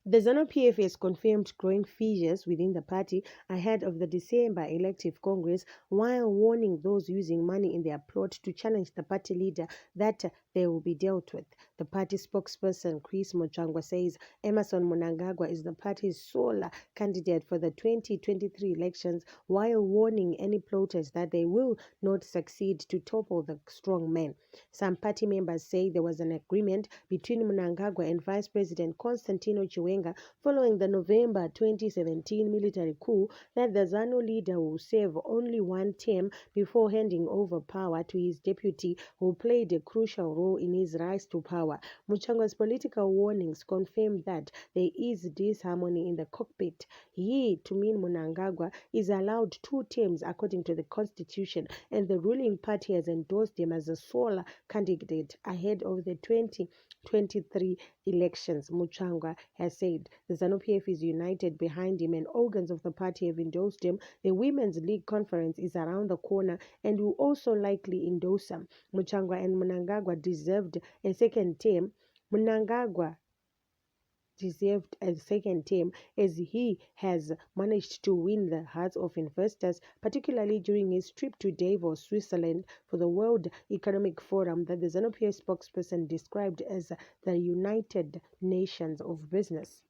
The Zanu-PF has confirmed growing fissures within the party ahead of the December elective Congress, while warning those using money in their plot to challenge the party leader that they will be dealt with. The party spokesperson Chris Muchangwa says Emerson Mnangagwa is the party's sole candidate for the 2023 elections, while warning any plotters that they will not succeed to topple the strong man. Some party members say there was an agreement between Mnangagwa and Vice President Constantino Chiwenga following the November 2017 military coup that the Zanu leader will serve only one term before handing over power to his deputy, who played a crucial role in his rise to power. Muchangwa's political warnings confirmed that there is disharmony in the cockpit. He, to mean Mnangagwa, is allowed 2 terms according to the constitution, and the ruling party has endorsed him as a sole candidate ahead of the 2023 elections. Muchangwa has said the Zanu-PF is united behind him and organs of the party have endorsed him. The Women's League conference is around the corner and will also likely endorse him. Muchangwa and Mnangagwa deserved a second term. Mnangagwa deserved a second term as he has managed to win the hearts of investors, particularly during his trip to Davos, Switzerland for the World Economic Forum that the Zanu-PF spokesperson described as the United Nations of Business.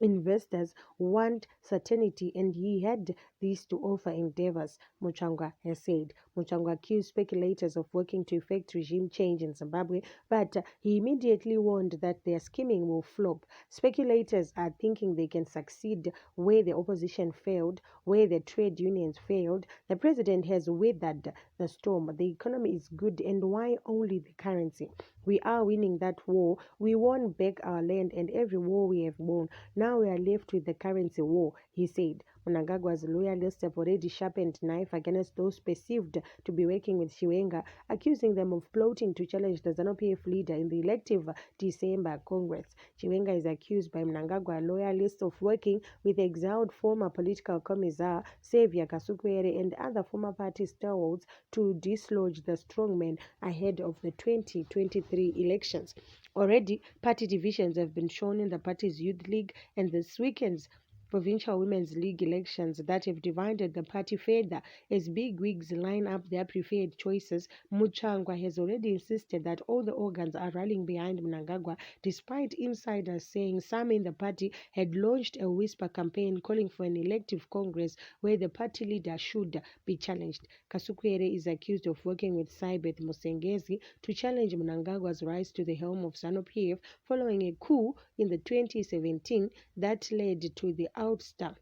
Investors want certainty and he had this to offer in Davos, Muchangwa has said. Muchangwa accused speculators of working to effect regime change in Zimbabwe, but he immediately warned that their scheming will flop. Speculators are thinking they can succeed where the opposition failed, where the trade unions failed. The president has weathered the storm. The economy is good, and why only the currency? We are winning that war. We won back our land and every war we have won. Now we are left with the currency war, he said. Mnangagwa's loyalists have already sharpened knife against those perceived to be working with Chiwenga, accusing them of plotting to challenge the Zanu-PF leader in the elective December Congress. Chiwenga is accused by Mnangagwa loyalists of working with exiled former political commissar Xavier Kasukwere and other former party stalwarts to dislodge the strongmen ahead of the 2023 elections. Already, party divisions have been shown in the party's youth league and this weekend's provincial women's league elections that have divided the party further as big wigs line up their preferred choices. Muchangwa has already insisted that all the organs are rallying behind Mnangagwa, despite insiders saying some in the party had launched a whisper campaign calling for an elective congress where the party leader should be challenged. Kasukwere is accused of working with Saibeth Musengezi to challenge Mnangagwa's rise to the helm of Zanu-PF following a coup in the 2017 that led to the ouster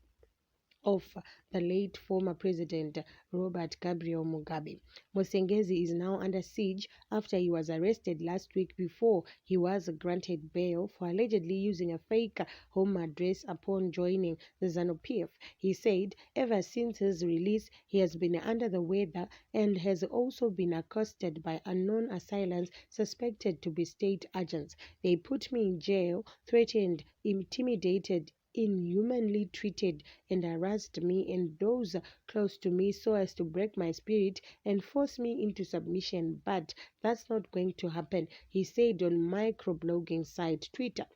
of the late former president Robert Gabriel Mugabe. Musengezi is now under siege after he was arrested last week before he was granted bail for allegedly using a fake home address upon joining the Zanu-PF. He said ever since his release he has been under the weather and has also been accosted by unknown assailants suspected to be state agents. They put me in jail, threatened, intimidated, inhumanly treated and harassed me and those close to me so as to break my spirit and force me into submission, but that's not going to happen, he said on microblogging site Twitter.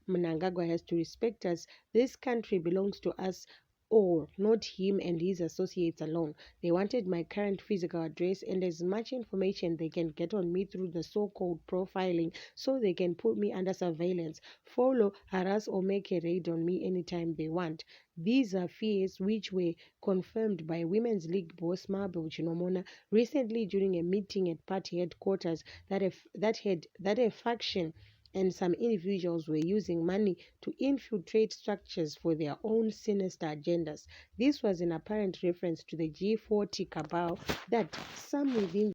Mnangagwa has to respect us. This country belongs to us all, not him and his associates alone. They wanted my current physical address and as much information they can get on me through the so-called profiling so they can put me under surveillance, follow, harass or make a raid on me anytime they want. These are fears which were confirmed by Women's League boss Mabel Chinomona recently during a meeting at party headquarters that a faction and some individuals were using money to infiltrate structures for their own sinister agendas. This was in apparent reference to the G40 cabal that some within